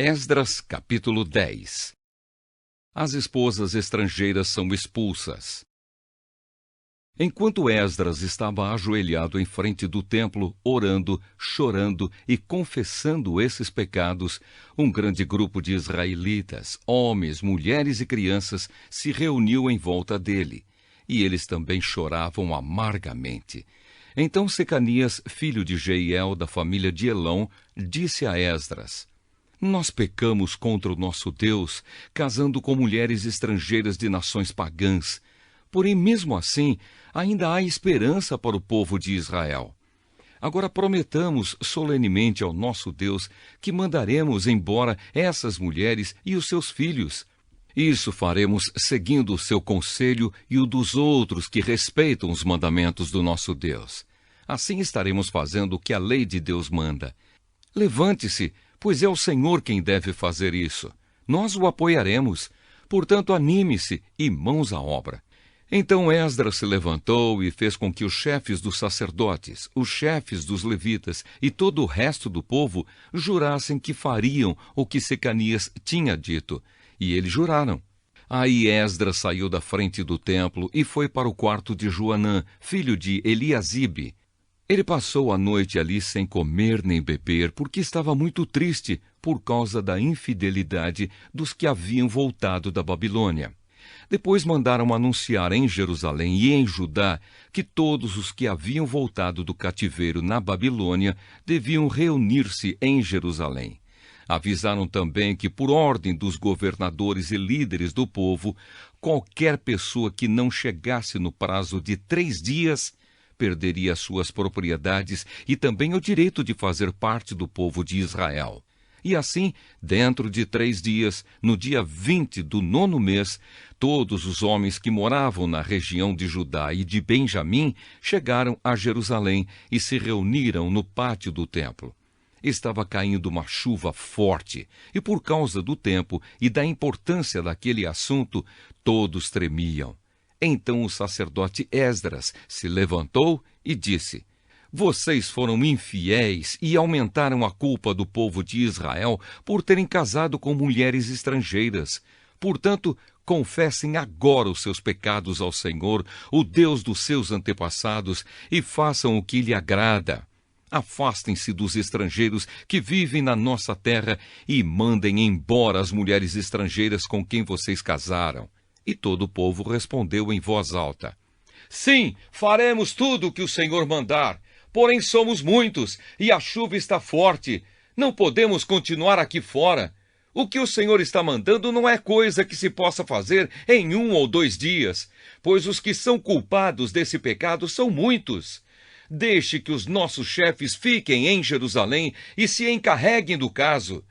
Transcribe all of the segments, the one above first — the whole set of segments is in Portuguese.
Esdras, capítulo 10. As esposas estrangeiras são expulsas. Enquanto Esdras estava ajoelhado em frente do templo, orando, chorando e confessando esses pecados, um grande grupo de israelitas, homens, mulheres e crianças, se reuniu em volta dele, e eles também choravam amargamente. Então Secanias, filho de Jeiel, da família de Elão, disse a Esdras: Nós pecamos contra o nosso Deus, casando com mulheres estrangeiras de nações pagãs. Porém, mesmo assim, ainda há esperança para o povo de Israel. Agora prometamos solenemente ao nosso Deus que mandaremos embora essas mulheres e os seus filhos. Isso faremos seguindo o seu conselho e o dos outros que respeitam os mandamentos do nosso Deus. Assim estaremos fazendo o que a lei de Deus manda. Levante-se, pois é o Senhor quem deve fazer isso. Nós o apoiaremos. Portanto, anime-se e mãos à obra. Então Esdras se levantou e fez com que os chefes dos sacerdotes, os chefes dos levitas e todo o resto do povo jurassem que fariam o que Secanias tinha dito. E eles juraram. Aí Esdras saiu da frente do templo e foi para o quarto de Joanã, filho de Eliasibe. Ele passou a noite ali sem comer nem beber, porque estava muito triste por causa da infidelidade dos que haviam voltado da Babilônia. Depois mandaram anunciar em Jerusalém e em Judá que todos os que haviam voltado do cativeiro na Babilônia deviam reunir-se em Jerusalém. Avisaram também que, por ordem dos governadores e líderes do povo, qualquer pessoa que não chegasse no prazo de 3 dias perderia suas propriedades e também o direito de fazer parte do povo de Israel. E assim, dentro de 3 dias, no dia 20 do 9º mês, todos os homens que moravam na região de Judá e de Benjamim chegaram a Jerusalém e se reuniram no pátio do templo. Estava caindo uma chuva forte, e por causa do tempo e da importância daquele assunto, todos tremiam. Então o sacerdote Esdras se levantou e disse: Vocês foram infiéis e aumentaram a culpa do povo de Israel por terem casado com mulheres estrangeiras. Portanto, confessem agora os seus pecados ao Senhor, o Deus dos seus antepassados, e façam o que lhe agrada. Afastem-se dos estrangeiros que vivem na nossa terra e mandem embora as mulheres estrangeiras com quem vocês casaram. E todo o povo respondeu em voz alta: Sim, faremos tudo o que o Senhor mandar. Porém somos muitos, e a chuva está forte. Não podemos continuar aqui fora. O que o Senhor está mandando não é coisa que se possa fazer em 1 ou 2 dias, pois os que são culpados desse pecado são muitos. Deixe que os nossos chefes fiquem em Jerusalém e se encarreguem do caso.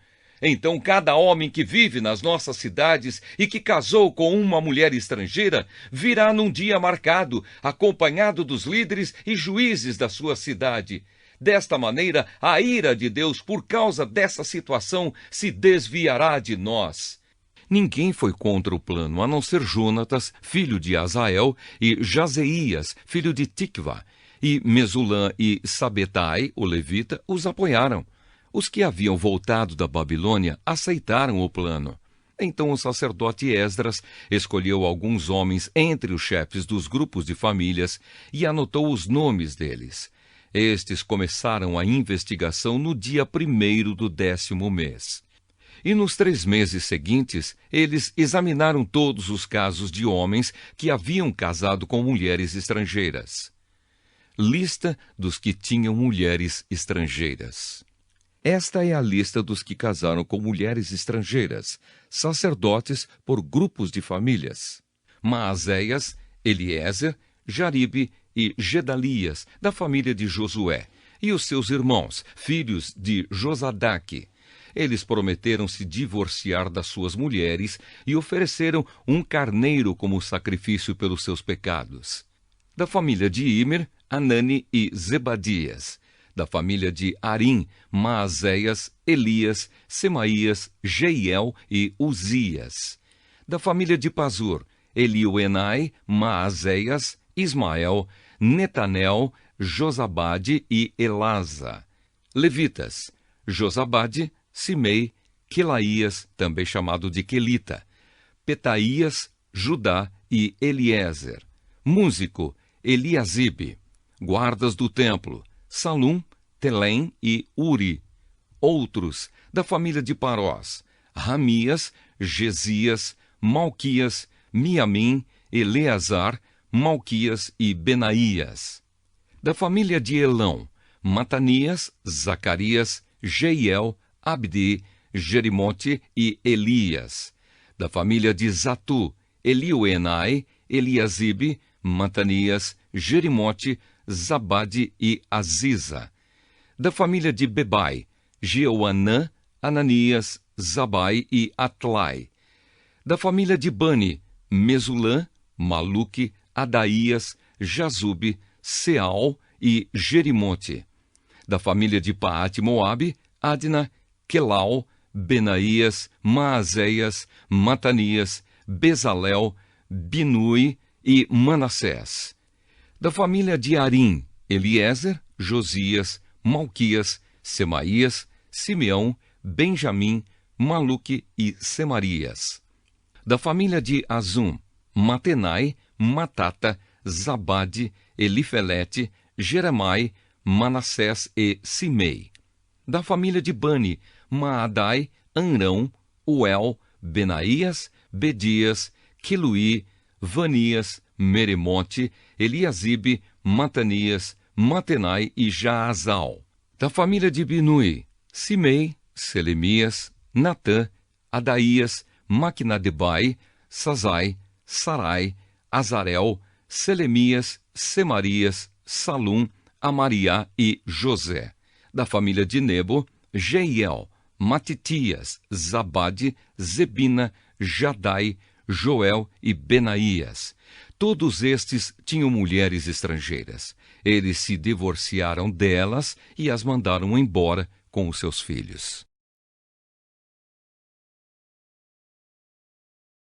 Então cada homem que vive nas nossas cidades e que casou com uma mulher estrangeira virá num dia marcado, acompanhado dos líderes e juízes da sua cidade. Desta maneira, a ira de Deus por causa dessa situação se desviará de nós. Ninguém foi contra o plano, a não ser Jonatas, filho de Azael, e Jazeías, filho de Tikva, e Mesulã e Sabetai, o levita, os apoiaram. Os que haviam voltado da Babilônia aceitaram o plano. Então o sacerdote Esdras escolheu alguns homens entre os chefes dos grupos de famílias e anotou os nomes deles. Estes começaram a investigação no dia 1º do 10º mês. E nos 3 meses seguintes, eles examinaram todos os casos de homens que haviam casado com mulheres estrangeiras. Lista dos que tinham mulheres estrangeiras. Esta é a lista dos que casaram com mulheres estrangeiras, sacerdotes por grupos de famílias: Maazéias, Eliezer, Jaribe e Gedalias, da família de Josué, e os seus irmãos, filhos de Josadaque. Eles prometeram se divorciar das suas mulheres e ofereceram um carneiro como sacrifício pelos seus pecados. Da família de Imer, Anani e Zebadias. Da família de Arim, Maazéias, Elias, Semaías, Jeiel e Uzias. Da família de Pazur, Elioenai, Maazéias, Ismael, Netanel, Josabade e Elasa. Levitas: Josabade, Simei, Quelaías, também chamado de Quelita, Petaías, Judá e Eliezer. Músico, Eliasibe. Guardas do templo, Salum, Telém e Uri. Outros, da família de Parós, Ramias, Gesias, Malquias, Miamim, Eleazar, Malquias e Benaías. Da família de Elão, Matanias, Zacarias, Jeiel, Abdi, Jerimote e Elias. Da família de Zatu, Elioenai, Eliasibe, Matanias, Jerimote, Zabade e Aziza. Da família de Bebai, Jeoanã, Ananias, Zabai e Atlai. Da família de Bani, Mesulã, Maluque, Adaías, Jazube, Seal e Jerimote. Da família de Paate-Moabe, Adna, Quelau, Benaías, Maazéias, Matanias, Bezalel, Binui e Manassés. Da família de Arim, Eliezer, Josias, Malquias, Semaías, Simeão, Benjamim, Maluque e Semarias. Da família de Azum, Matenai, Matata, Zabade, Elifelete, Jeremai, Manassés e Simei. Da família de Bani, Maadai, Anrão, Uel, Benaías, Bedias, Quiluí, Vanias, Meremote, Eliasibe, Matanias, Matenai e Jaazal. Da família de Binui, Simei, Selemias, Natã, Adaías, Maquinadebai, Sazai, Sarai, Azarel, Selemias, Semarias, Salum, Amariá e José. Da família de Nebo, Jeiel, Matitias, Zabade, Zebina, Jadai, Joel e Benaías. Todos estes tinham mulheres estrangeiras. Eles se divorciaram delas e as mandaram embora com os seus filhos.